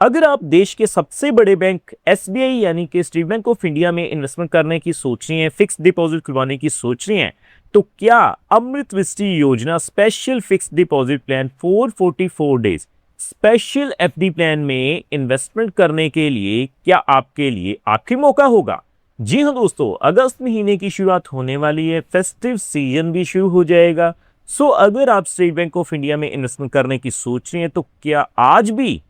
अगर आप देश के सबसे बड़े बैंक एसबीआई यानी कि स्टेट बैंक ऑफ इंडिया में इन्वेस्टमेंट करने की सोच रही हैं, फिक्स डिपॉजिट खुलवाने की सोच रही हैं, तो क्या अमृत दृष्टि योजना special fix deposit plan 444 days special FD plan में इन्वेस्टमेंट करने के लिए क्या आपके लिए आखिरी मौका होगा? जी हाँ दोस्तों, अगस्त महीने की शुरुआत होने वाली है, फेस्टिव सीजन भी शुरू हो जाएगा। सो अगर आप स्टेट बैंक ऑफ इंडिया में इन्वेस्टमेंट करने की सोच रहे हैं तो क्या आज भी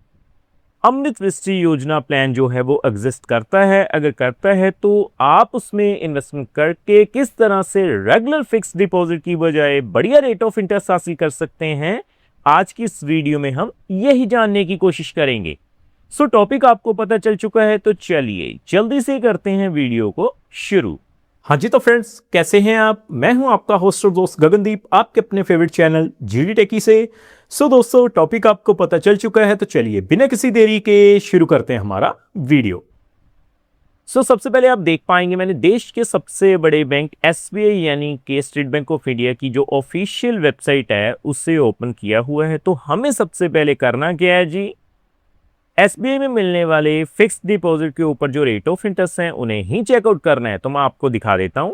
अमृत दृष्टि योजना प्लान जो है वो एग्जिस्ट करता है? अगर करता है तो आप उसमें इन्वेस्टमेंट करके किस तरह से रेगुलर फिक्स डिपॉजिट की बजाय बढ़िया रेट ऑफ इंटरेस्ट हासिल कर सकते हैं, आज की इस वीडियो में हम यही जानने की कोशिश करेंगे। सो टॉपिक आपको पता चल चुका है तो चलिए जल्दी से करते हैं वीडियो को शुरू। हाँ जी, तो फ्रेंड्स कैसे हैं आप? मैं हूं आपका होस्ट और दोस्त गगनदीप, आपके अपने फेवरेट चैनल जीडी टेकी से। सो दोस्तों, टॉपिक आपको पता चल चुका है तो चलिए बिना किसी देरी के शुरू करते हैं हमारा वीडियो। सबसे पहले आप देख पाएंगे मैंने देश के सबसे बड़े बैंक एसबीआई यानी कि स्टेट बैंक ऑफ इंडिया की जो ऑफिशियल वेबसाइट है उसे ओपन किया हुआ है। तो हमें सबसे पहले करना क्या है जी, एसबीआई में मिलने वाले फिक्स डिपॉजिट के ऊपर जो रेट ऑफ इंटरेस्ट हैं उन्हें ही चेकआउट करना है। तो मैं आपको दिखा देता हूं।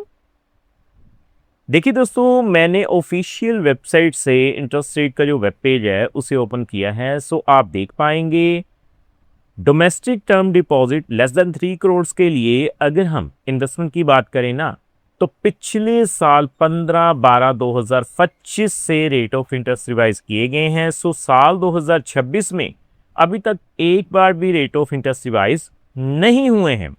देखिए दोस्तों, मैंने ऑफिशियल वेबसाइट से इंटरेस्ट रेट का जो वेब पेज है उसे ओपन किया है। सो आप देख पाएंगे domestic term deposit less than 3 crore के लिए अगर हम इन्वेस्टमेंट की बात करें ना, तो पिछले साल 15/12/2025 से रेट ऑफ इंटरेस्ट रिवाइज किए गए हैं। सो साल 2026 में अभी तक एक बार भी रेट ऑफ इंटरेस्ट रिवाइज नहीं हुए हैं।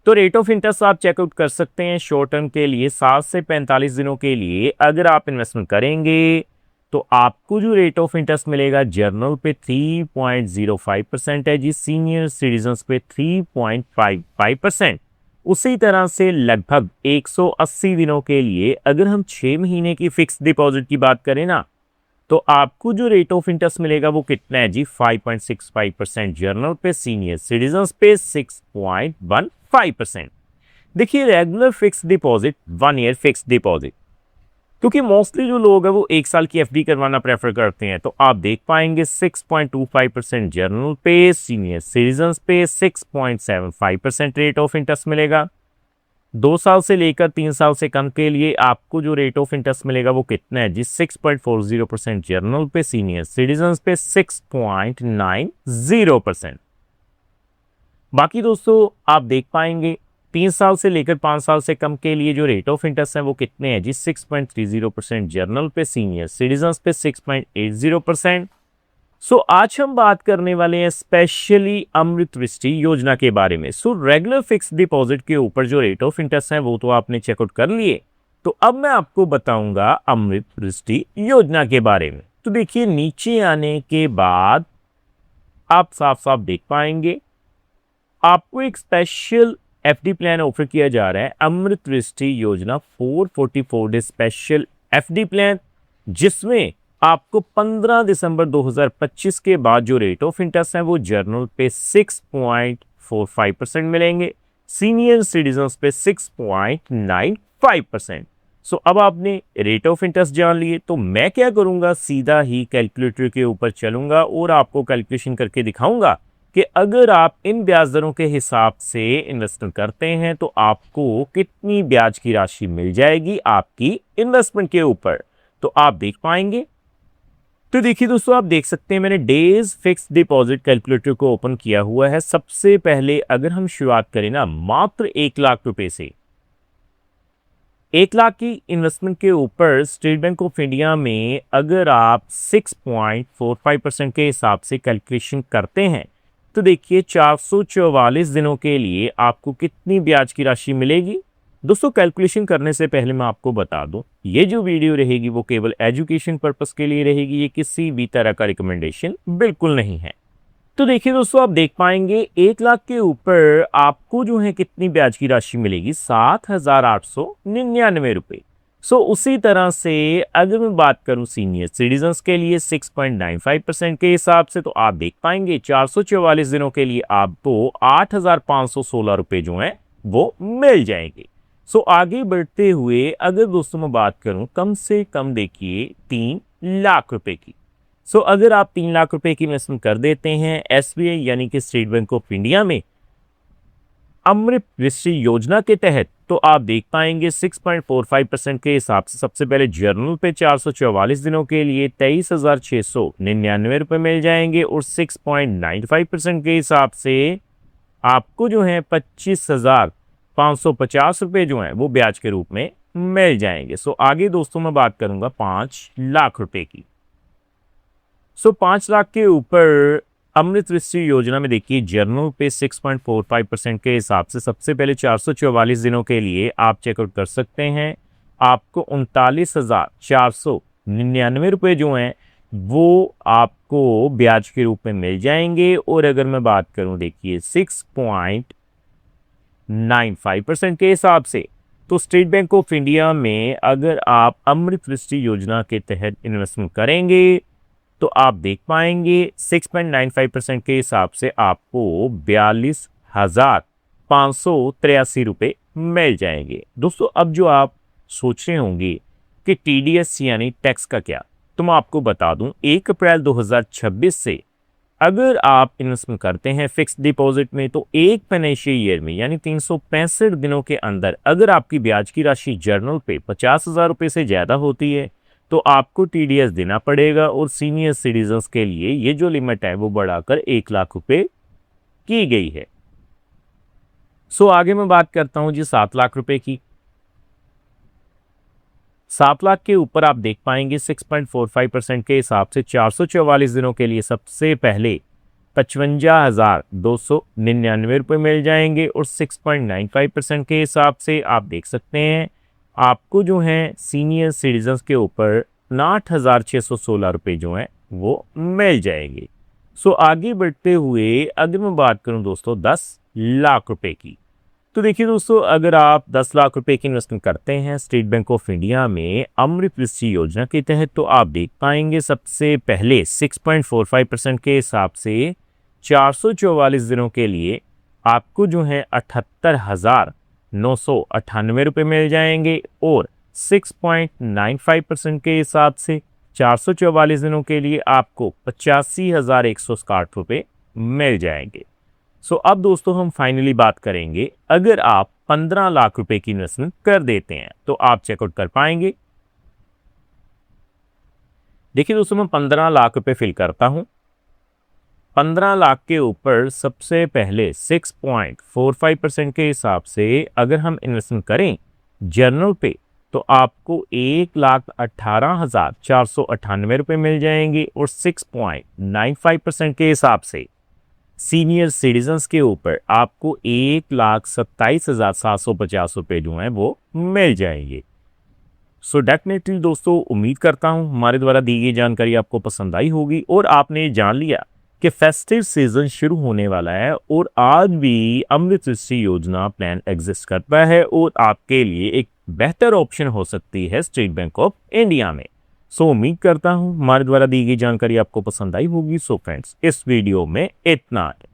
तो रेट ऑफ इंटरेस्ट आप चेकआउट कर सकते हैं शॉर्ट टर्म के लिए 7 से 45 दिनों के लिए अगर आप इन्वेस्टमेंट करेंगे तो आपको जो रेट ऑफ इंटरेस्ट मिलेगा जनरल पे 3.05% है जी, सीनियर सिटीजन्स पे 3.55%। उसी तरह से लगभग 180 दिनों के लिए अगर हम 6 महीने की फिक्स डिपॉजिट की बात करें ना, तो आपको जो रेट ऑफ इंटरेस्ट मिलेगा वो कितना है जी, 5.65% जनरल पे, सीनियर सिटीजन्स पे 6.15%। देखिए regular fix deposit 1 year fix deposit, क्योंकि मोस्टली जो लोग हैं वो 1 साल की एफडी करवाना प्रेफर करते हैं, तो आप देख पाएंगे 6.25% जनरल पे, सीनियर सिटीजन्स पे 6.75% रेट ऑफ इंटरेस्ट मिलेगा। 2 साल से लेकर 3 साल से कम के लिए आपको जो रेट ऑफ इंटरेस्ट मिलेगा वो कितना है जी, 6.40% जनरल पे, सीनियर सिटीजन्स पे 6.90%। बाकी दोस्तों आप देख पाएंगे 3 साल से लेकर 5 साल से कम के लिए जो रेट ऑफ इंटरेस्ट है वो कितने हैं जी, 6.30% जनरल पे, सीनियर सिटीजन्स पे 6.80%। आज हम बात करने वाले हैं स्पेशली अमृत दृष्टि योजना के बारे में। रेगुलर फिक्स डिपॉजिट के ऊपर जो रेट ऑफ इंटरेस्ट है वो तो आपने चेकआउट कर लिए, तो अब मैं आपको बताऊंगा अमृत दृष्टि योजना के बारे में। तो देखिए नीचे आने के बाद आप साफ साफ देख पाएंगे आपको एक स्पेशल एफडी प्लान ऑफर किया जा रहा है, अमृत दृष्टि योजना 444 डे स्पेशल एफडी प्लान, जिसमें आपको 15 दिसंबर 2025 के बाद जो रेट ऑफ इंटरेस्ट है वो जनरल पे 6.45% मिलेंगे, सीनियर सिटीजन्स पे 6.95%। अब आपने रेट ऑफ इंटरेस्ट जान लिए, तो मैं क्या करूंगा, सीधा ही कैलकुलेटर के ऊपर चलूंगा और आपको कैलकुलेशन करके दिखाऊंगा कि अगर आप इन ब्याज दरों के हिसाब से इन्वेस्टमेंट करते हैं तो आपको कितनी ब्याज की राशि मिल जाएगी आपकी इन्वेस्टमेंट के ऊपर। तो आप देख पाएंगे। तो देखिए दोस्तों, आप देख सकते हैं मैंने डेज फिक्स डिपॉजिट कैलकुलेटर को ओपन किया हुआ है। सबसे पहले अगर हम शुरुआत करें ना मात्र 1 लाख रुपए से, 1 लाख की इन्वेस्टमेंट के ऊपर स्टेट बैंक ऑफ इंडिया में अगर आप 6.45% के हिसाब से कैलकुलेशन करते हैं तो देखिए 444 दिनों के लिए आपको कितनी ब्याज की राशि मिलेगी। दोस्तों कैलकुलेशन करने से पहले मैं आपको बता दूं, ये जो वीडियो रहेगी वो केवल एजुकेशन पर्पस के लिए रहेगी, ये किसी भी तरह का रिकमेंडेशन बिल्कुल नहीं है। तो देखिए दोस्तों, आप देख पाएंगे 1 लाख के ऊपर आपको जो है कितनी ब्याज की राशि मिलेगी, 7,899 रुपए। उसी तरह से अगर मैं बात करूं सीनियर सिटीजन्स के लिए 6.95% के हिसाब से, तो आप देख पाएंगे 444 दिनों के लिए आपको 8,516 रुपए जो हैं वो मिल जाएंगे। आगे बढ़ते हुए अगर दोस्तों मैं बात करूं कम से कम देखिए 3 लाख रुपए की, सो अगर आप 3 लाख रुपए की इन्वेस्टमेंट कर देते हैं एसबीआई यानी कि स्टेट बैंक ऑफ इंडिया में अमृत दृष्टि योजना के तहत, तो आप देख पाएंगे 6.45% के हिसाब से सबसे पहले जर्नल पे 444 दिनों के लिए 23,699 रुपये मिल जाएंगे और 6.95% के हिसाब से आपको जो है 25,550 रुपये जो है वो ब्याज के रूप में मिल जाएंगे। सो आगे दोस्तों मैं बात करूंगा 5 लाख रुपए की। सो 5 लाख के ऊपर अमृत दृष्टि योजना में देखिए जर्नल पे 6.45% के हिसाब से सबसे पहले 444 दिनों के लिए आप चेकआउट कर सकते हैं। आपको 39,499 रुपये जो हैं वो आपको ब्याज के रूप में मिल जाएंगे। और अगर मैं बात करूं देखिए 6.95% के हिसाब से, तो स्टेट बैंक ऑफ इंडिया में अगर आप अमृत दृष्टि योजना के तहत इन्वेस्टमेंट करेंगे तो आप देख पाएंगे 6.95% के हिसाब से आपको 42,583 रुपये मिल जाएंगे। दोस्तों अब जो आप सोच रहे होंगे कि टीडीएस यानी टैक्स का क्या, तो मैं आपको बता दूं 1 अप्रैल 2026 से अगर आप इन्वेस्टमेंट करते हैं फिक्स डिपॉजिट में तो एक फाइनेंशियल ईयर में यानी 365 दिनों के अंदर अगर आपकी ब्याज की राशि जर्नल पे 50,000 रुपये से ज़्यादा होती है तो आपको टीडीएस देना पड़ेगा। और सीनियर सिटीजन्स के लिए ये जो लिमिट है वो बढ़ाकर 1 लाख रुपए की गई है। सो आगे मैं बात करता हूं जी 7 लाख रुपए की। 7 लाख के ऊपर आप देख पाएंगे 6.45% के हिसाब से 444 दिनों के लिए सबसे पहले 55,299 रुपये मिल जाएंगे और 6.95% के हिसाब से आप देख सकते हैं आपको जो है सीनियर सिटीजन्स के ऊपर 59,616 रुपये जो हैं वो मिल जाएंगे। सो आगे बढ़ते हुए अगर मैं बात करूं दोस्तों 10 लाख रुपए की, तो देखिए दोस्तों अगर आप 10 लाख रुपए की इन्वेस्टमेंट करते हैं स्टेट बैंक ऑफ इंडिया में अमृत दृष्टि योजना के तहत, तो आप देख पाएंगे सबसे पहले 6.45% के हिसाब से 444 दिनों के लिए आपको जो है 78,998 रुपये मिल जाएंगे और 6.95% के हिसाब से 444 दिनों के लिए आपको 85,160 रुपये मिल जाएंगे। सो अब दोस्तों हम फाइनली बात करेंगे अगर आप 15 लाख रुपए की इन्वेस्टमेंट कर देते हैं तो आप चेकआउट कर पाएंगे। देखिए दोस्तों मैं 15 लाख रुपए फिल करता हूं। 15 लाख के ऊपर सबसे पहले 6.45% के हिसाब से अगर हम इन्वेस्टमेंट करें जर्नल पे तो आपको 1,18,498 रुपये मिल जाएंगे और 6.95% के हिसाब से सीनियर सिटीजन्स के ऊपर आपको 1,27,750 रुपये जो हैं वो मिल जाएंगे। सो डेफिनेटली दोस्तों उम्मीद करता हूं हमारे द्वारा दी गई जानकारी आपको पसंद आई होगी और आपने जान लिया कि फेस्टिव सीजन शुरू होने वाला है और आज भी अमृत दृष्टि योजना प्लान एग्जिस्ट करता है और आपके लिए एक बेहतर ऑप्शन हो सकती है स्टेट बैंक ऑफ इंडिया में। सो उम्मीद करता हूं हमारे द्वारा दी गई जानकारी आपको पसंद आई होगी। सो फ्रेंड्स इस वीडियो में इतना है।